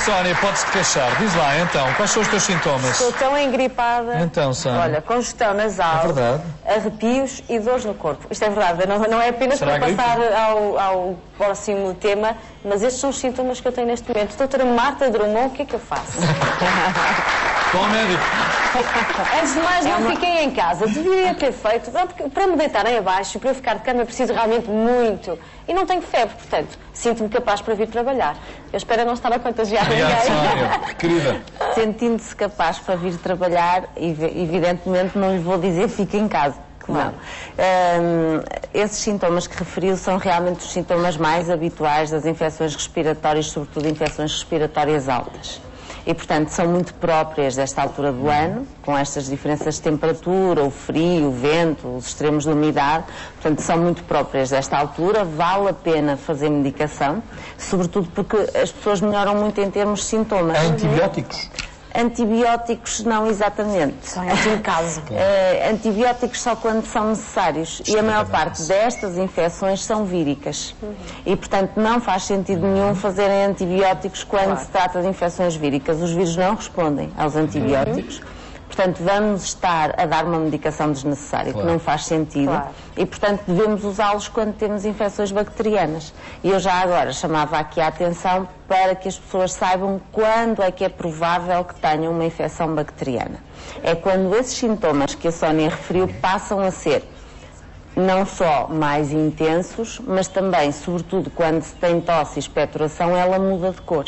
Sónia pode-se queixar. Diz lá, então, quais são os teus sintomas? Estou tão engripada. Então, Sónia. Olha, congestão nasal, É verdade. arrepios e dores no corpo. Isto é verdade, não é apenas Será para gripe? passar ao próximo tema, mas estes são os sintomas que eu tenho neste momento. Doutora Marta Drummond, o que é que eu faço? Bom médico. Antes de mais, não fiquem em casa. Deveria ter feito, para me deitarem abaixo, para eu ficar de cama, eu preciso realmente muito. E não tenho febre, portanto, sinto-me capaz para vir trabalhar. Eu espero não estar a contagiar Obrigado, ninguém. Sónia. Querida. Sentindo-se capaz para vir trabalhar, evidentemente não lhe vou dizer fique em casa. Claro. Não. Esses sintomas que referiu são realmente os sintomas mais habituais das infecções respiratórias, sobretudo infecções respiratórias altas. E, portanto, são muito próprias desta altura do ano, com estas diferenças de temperatura, o frio, o vento, os extremos de umidade. Portanto, são muito próprias desta altura. Vale a pena fazer medicação, sobretudo porque as pessoas melhoram muito em termos de sintomas. Antibióticos? Antibióticos não exatamente. Só em último caso. Antibióticos só quando são necessários. E a maior parte destas infecções são víricas. E, portanto, não faz sentido nenhum fazerem antibióticos quando se trata de infecções víricas. Os vírus não respondem aos antibióticos. Portanto, vamos estar a dar uma medicação desnecessária, que não faz sentido. Claro. E, portanto, devemos usá-los quando temos infecções bacterianas. E eu já agora chamava aqui a atenção para que as pessoas saibam quando é que é provável que tenham uma infecção bacteriana. É quando esses sintomas que a Sónia referiu passam a ser não só mais intensos, mas também, sobretudo, quando se tem tosse e expectoração, ela muda de cor.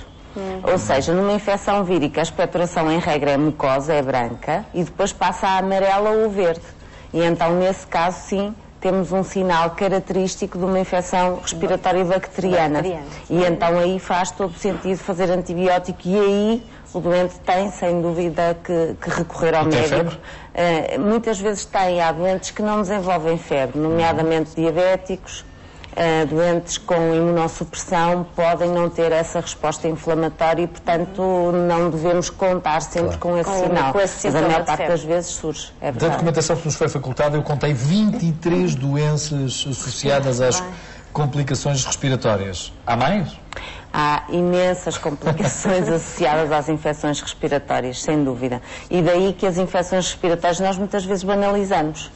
Ou seja, numa infecção vírica, a expectoração em regra é mucosa, é branca, e depois passa a amarela ou verde. E então, nesse caso, sim, temos um sinal característico de uma infecção respiratória bacteriana. E então aí faz todo sentido fazer antibiótico e aí o doente tem, sem dúvida, que recorrer ao médico. Muitas vezes há doentes que não desenvolvem febre, nomeadamente diabéticos, doentes com imunossupressão podem não ter essa resposta inflamatória e, portanto, não devemos contar sempre com esse sinal. Mas a maior parte das vezes surge. É Da documentação que nos foi facultada, eu contei 23 doenças associadas às complicações respiratórias. Há mais? Há imensas complicações associadas às infecções respiratórias, sem dúvida. E daí que as infecções respiratórias nós muitas vezes banalizamos.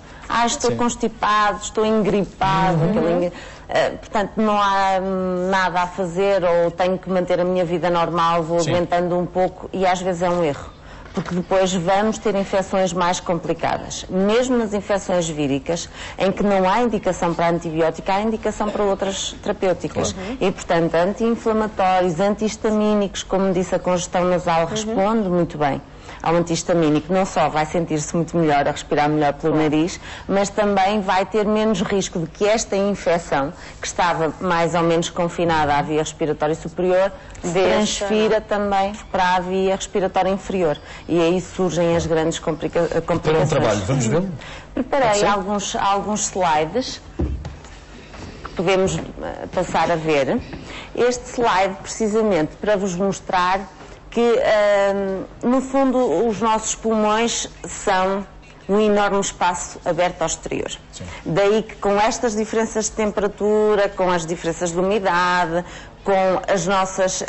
Estou constipado, estou engripado. Portanto, não há nada a fazer ou tenho que manter a minha vida normal, vou aguentando um pouco e às vezes é um erro. Porque depois vamos ter infecções mais complicadas. Mesmo nas infecções víricas, em que não há indicação para antibiótico, há indicação para outras terapêuticas. E, portanto, anti-inflamatórios, antihistamínicos, como disse, a congestão nasal responde muito bem ao antihistamínico. Não só vai sentir-se muito melhor, a respirar melhor pelo nariz, mas também vai ter menos risco de que esta infecção, que estava mais ou menos confinada à via respiratória superior, se transfira também para a via respiratória inferior. E aí surgem as grandes complicações. Para um trabalho, vamos vê-lo? Preparei alguns slides que podemos passar a ver. Este slide, precisamente, para vos mostrar que, no fundo, os nossos pulmões são um enorme espaço aberto ao exterior. Daí que, com estas diferenças de temperatura, com as diferenças de umidade, com as nossas...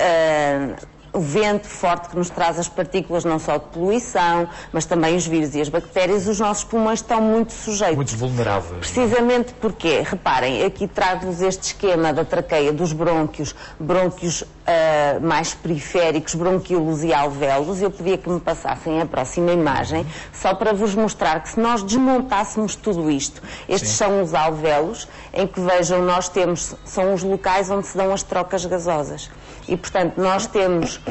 o vento forte que nos traz as partículas, não só de poluição, mas também os vírus e as bactérias, os nossos pulmões estão muito sujeitos. Muito vulneráveis. Precisamente porque, reparem, aqui trago-vos este esquema da traqueia dos brônquios, brônquios mais periféricos, bronquíolos e alvéolos. Eu pedia que me passassem a próxima imagem, só para vos mostrar que se nós desmontássemos tudo isto, estes são os alvéolos, em que, vejam, nós temos, são os locais onde se dão as trocas gasosas. E, portanto, nós temos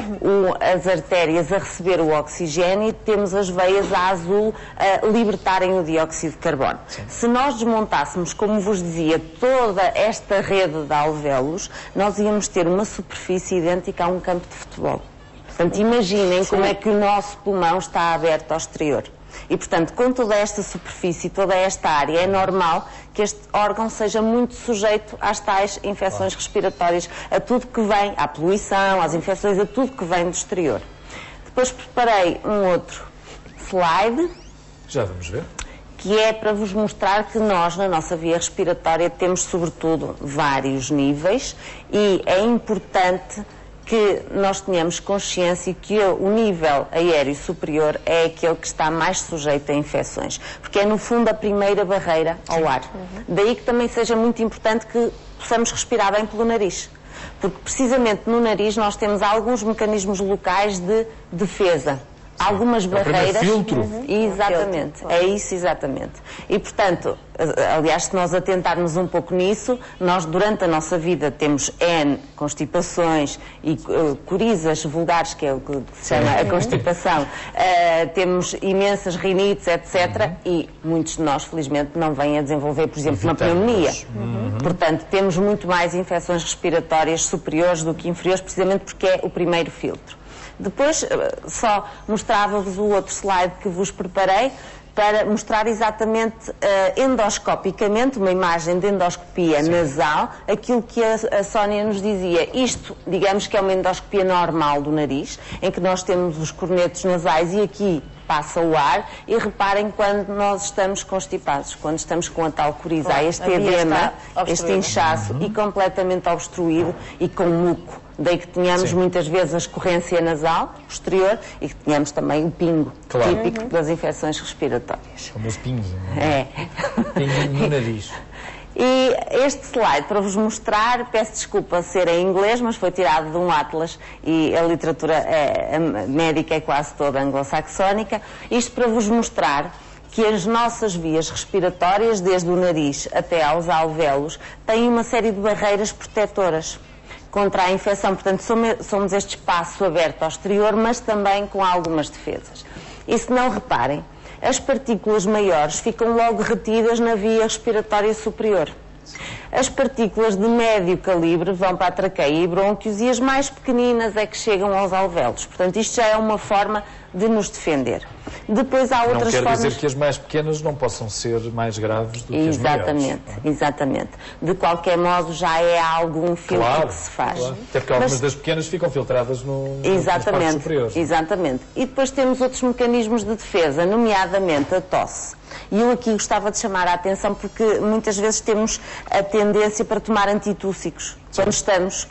as artérias a receber o oxigênio e temos as veias a azul a libertarem o dióxido de carbono. Se nós desmontássemos, como vos dizia, toda esta rede de alvéolos, nós íamos ter uma superfície idêntica a um campo de futebol. Portanto, imaginem como é que o nosso pulmão está aberto ao exterior. E, portanto, com toda esta superfície, toda esta área, é normal que este órgão seja muito sujeito às tais infecções respiratórias, a tudo que vem, à poluição, às infecções, a tudo que vem do exterior. Depois preparei um outro slide. Já vamos ver. Que é para vos mostrar que nós, na nossa via respiratória, temos, sobretudo, vários níveis e é importante que nós tenhamos consciência que o nível aéreo superior é aquele que está mais sujeito a infecções, porque é no fundo a primeira barreira ao ar. Daí que também seja muito importante que possamos respirar bem pelo nariz, porque precisamente no nariz nós temos alguns mecanismos locais de defesa. Algumas barreiras. Filtro. Exatamente, é isso exatamente. E portanto, aliás, se nós atentarmos um pouco nisso, nós durante a nossa vida temos N constipações e corizas vulgares, que é o que se chama a constipação, temos imensas rinites, etc. E muitos de nós, felizmente, não vêm a desenvolver, por exemplo, uma pneumonia. Portanto, temos muito mais infecções respiratórias superiores do que inferiores, precisamente porque é o primeiro filtro. Depois, só mostrava-vos o outro slide que vos preparei para mostrar exatamente endoscopicamente, uma imagem de endoscopia nasal, aquilo que a Sónia nos dizia. Isto, digamos que é uma endoscopia normal do nariz, em que nós temos os cornetos nasais e aqui passa o ar, e reparem quando nós estamos constipados, quando estamos com a tal coriza, este edema, este inchaço e completamente obstruído e com muco. Daí que tenhamos muitas vezes a escorrência nasal posterior e que tenhamos também o pingo, típico das infecções respiratórias. Como os pingos, não é? Pingo no nariz. E este slide, para vos mostrar, peço desculpa ser em inglês, mas foi tirado de um atlas e a literatura médica é quase toda anglo-saxónica. Isto para vos mostrar que as nossas vias respiratórias, desde o nariz até aos alvéolos, têm uma série de barreiras protetoras contra a infecção. Portanto, somos este espaço aberto ao exterior, mas também com algumas defesas. E se não reparem, as partículas maiores ficam logo retidas na via respiratória superior. As partículas de médio calibre vão para a traqueia e brônquios e as mais pequeninas é que chegam aos alvéolos. Portanto, isto já é uma forma de nos defender. Depois há outras formas... Não quer dizer que as mais pequenas não possam ser mais graves do que as maiores. Exatamente. De qualquer modo, já é algum filtro que se faz. Claro. Até porque algumas das pequenas ficam filtradas nas partes superiores. Exatamente. E depois temos outros mecanismos de defesa, nomeadamente a tosse. E eu aqui gostava de chamar a atenção porque muitas vezes temos a tendência para tomar antitússicos quando estamos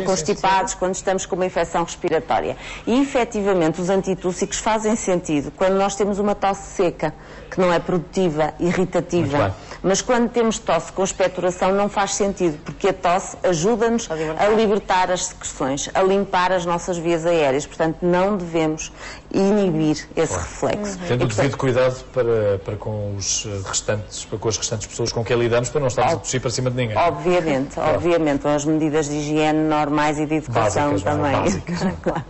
constipados, quando estamos com uma infecção respiratória. E, efetivamente, os antitússicos fazem sentido quando nós temos uma tosse seca, que não é produtiva, irritativa. Mas quando temos tosse com expectoração não faz sentido, porque a tosse ajuda-nos a libertar as secreções, a limpar as nossas vias aéreas. Portanto, não devemos inibir esse reflexo. Tendo o devido cuidado para com as restantes pessoas com quem lidamos, para não estarmos a tossir para cima de ninguém. Obviamente, obviamente. As medidas de higiene normais e de educação básicas, também. Básicas. Claro.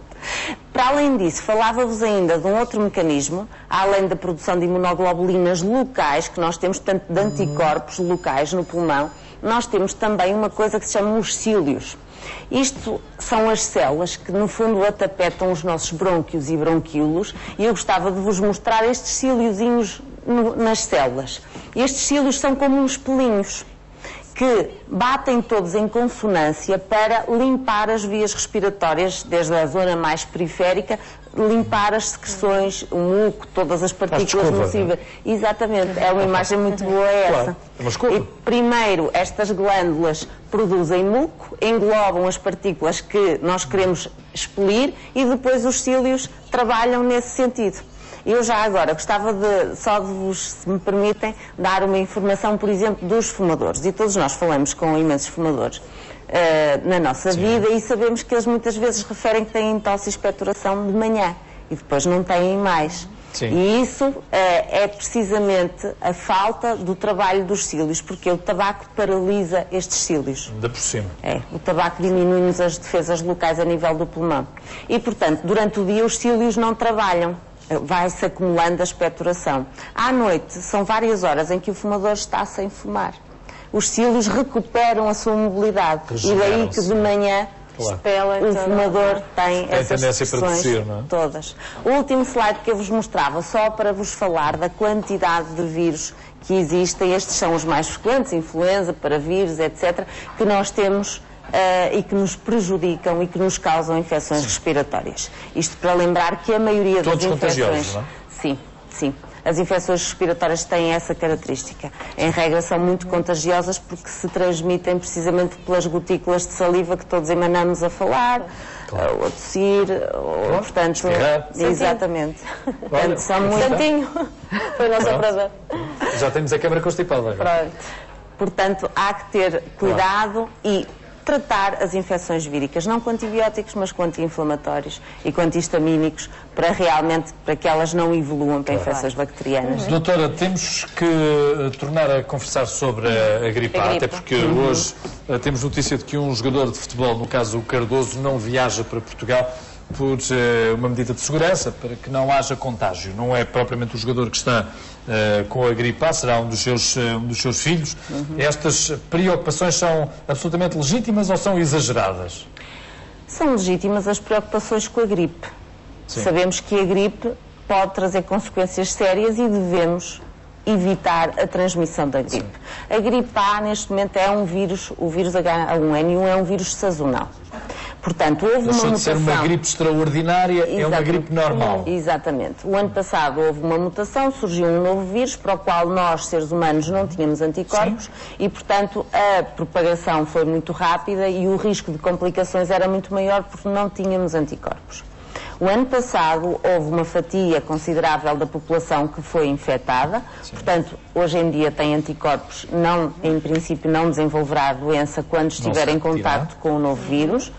Para além disso, falava-vos ainda de um outro mecanismo, além da produção de imunoglobulinas locais, que nós temos tanto de anticorpos locais no pulmão, nós temos também uma coisa que se chama os cílios. Isto são as células que, no fundo, atapetam os nossos brônquios e bronquíolos, e eu gostava de vos mostrar estes cíliozinhos nas células. Estes cílios são como uns pelinhos que batem todos em consonância para limpar as vias respiratórias, desde a zona mais periférica, limpar as secreções, o muco, todas as partículas nocivas. Exatamente, é uma imagem muito boa essa. Claro, é uma escova. E primeiro, estas glândulas produzem muco, englobam as partículas que nós queremos expelir e depois os cílios trabalham nesse sentido. Eu já agora gostava só de vos, se me permitem, dar uma informação, por exemplo, dos fumadores. E todos nós falamos com imensos fumadores na nossa vida e sabemos que eles muitas vezes referem que têm tosse e expectoração de manhã e depois não têm mais. Sim. E isso é precisamente a falta do trabalho dos cílios, porque o tabaco paralisa estes cílios. Ainda por cima. O tabaco diminui-nos as defesas locais a nível do pulmão. E, portanto, durante o dia os cílios não trabalham. Vai-se acumulando a expectoração. À noite, são várias horas em que o fumador está sem fumar. Os cílios recuperam a sua mobilidade. E daí que de manhã o fumador tem essas secreções todas. O último slide que eu vos mostrava, só para vos falar da quantidade de vírus que existem. Estes são os mais frequentes, influenza, paravírus, etc., que nós temos e que nos prejudicam e que nos causam infecções respiratórias. Isto para lembrar que a maioria das infecções... Todos contagiosos, não é? Sim. As infecções respiratórias têm essa característica. Em regra, são muito contagiosas porque se transmitem precisamente pelas gotículas de saliva que todos emanamos a falar, ou a tossir, ou, portanto... Exatamente. Olha, são muito... Santinho. Foi o nosso operador. Já temos a câmara constipada. Pronto. Portanto, há que ter cuidado e tratar as infecções víricas, não com antibióticos, mas com anti-inflamatórios e com antihistamínicos, para que elas não evoluam para infecções bacterianas. Doutora, temos que tornar a conversar sobre a gripe A, até porque hoje temos notícia de que um jogador de futebol, no caso o Cardoso, não viaja para Portugal por uma medida de segurança, para que não haja contágio. Não é propriamente o jogador que está com a gripe A, será um dos seus filhos. Estas preocupações são absolutamente legítimas ou são exageradas? São legítimas as preocupações com a gripe. Sim. Sabemos que a gripe pode trazer consequências sérias e devemos evitar a transmissão da gripe. Sim. A gripe A, neste momento, é um vírus, o vírus H1N1 é um vírus sazonal. Portanto, houve uma mutação. De ser uma gripe extraordinária, é uma gripe normal. Exatamente. O ano passado houve uma mutação, surgiu um novo vírus para o qual nós, seres humanos, não tínhamos anticorpos. Sim. E, portanto, a propagação foi muito rápida e o risco de complicações era muito maior porque não tínhamos anticorpos. O ano passado houve uma fatia considerável da população que foi infectada, portanto, hoje em dia tem anticorpos, em princípio não desenvolverá a doença quando estiver em contacto com o novo vírus,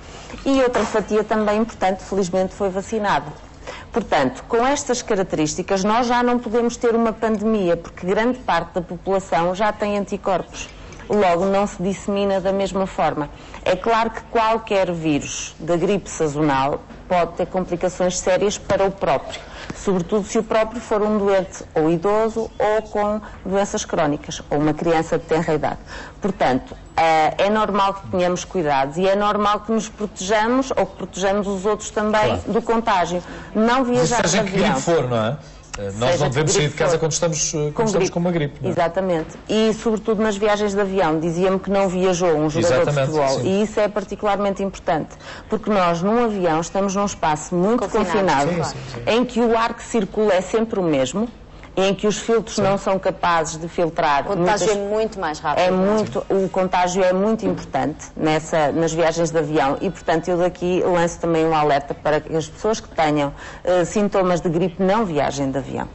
e outra fatia também importante, felizmente, foi vacinada. Portanto, com estas características, nós já não podemos ter uma pandemia, porque grande parte da população já tem anticorpos. Logo, não se dissemina da mesma forma. É claro que qualquer vírus da gripe sazonal pode ter complicações sérias para o próprio, sobretudo se o próprio for um doente ou idoso ou com doenças crónicas, ou uma criança de tenra idade. Portanto, é normal que tenhamos cuidados e é normal que nos protejamos ou que protejamos os outros também do contágio. Não viajar de avião. Seja que gripe for, não é? Nós não devemos sair de casa quando estamos com uma gripe. Não é? Exatamente. E, sobretudo, nas viagens de avião. Dizia-me que não viajou um jogador de futebol. Sim. E isso é particularmente importante. Porque nós, num avião, estamos num espaço muito confinado, em que o ar que circula é sempre o mesmo, em que os filtros não são capazes de filtrar. O contágio é muito mais rápido. O contágio é muito importante nas viagens de avião e, portanto, eu daqui lanço também um alerta para que as pessoas que tenham sintomas de gripe não viajem de avião,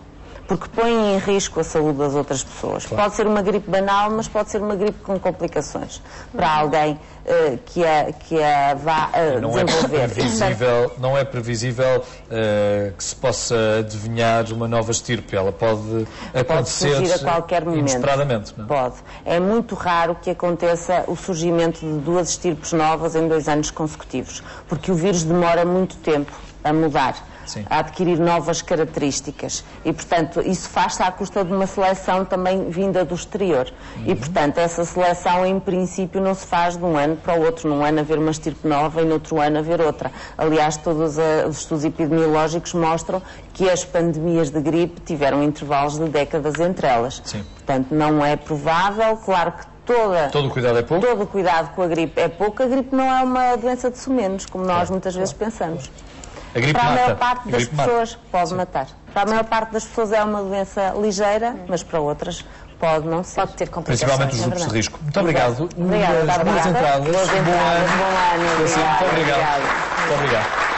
porque põem em risco a saúde das outras pessoas. Claro. Pode ser uma gripe banal, mas pode ser uma gripe com complicações para alguém que a vá desenvolver. Não é previsível que se possa adivinhar uma nova estirpe. Ela pode acontecer surgir a qualquer momento. Inesperadamente. Não? Pode. É muito raro que aconteça o surgimento de 2 estirpes novas em 2 anos consecutivos, porque o vírus demora muito tempo a mudar. Sim. A adquirir novas características e, portanto, isso faz-se à custa de uma seleção também vinda do exterior. E, portanto, essa seleção, em princípio, não se faz de um ano para o outro. Num ano haver uma estirpe nova e no outro ano haver outra. Aliás, todos os estudos epidemiológicos mostram que as pandemias de gripe tiveram intervalos de décadas entre elas. Sim. Portanto, não é provável. Claro que todo o cuidado é pouco? Todo o cuidado com a gripe é pouco. A gripe não é uma doença de sumenos, como nós muitas vezes pensamos. Para a maior parte das pessoas pode matar. Para a maior parte das pessoas é uma doença ligeira, mas para outras pode não ser. Pode ter complicações. Principalmente os grupos de risco. Muito obrigado. Obrigada. Boas entradas. Bom ano. Muito obrigado. Muito obrigado.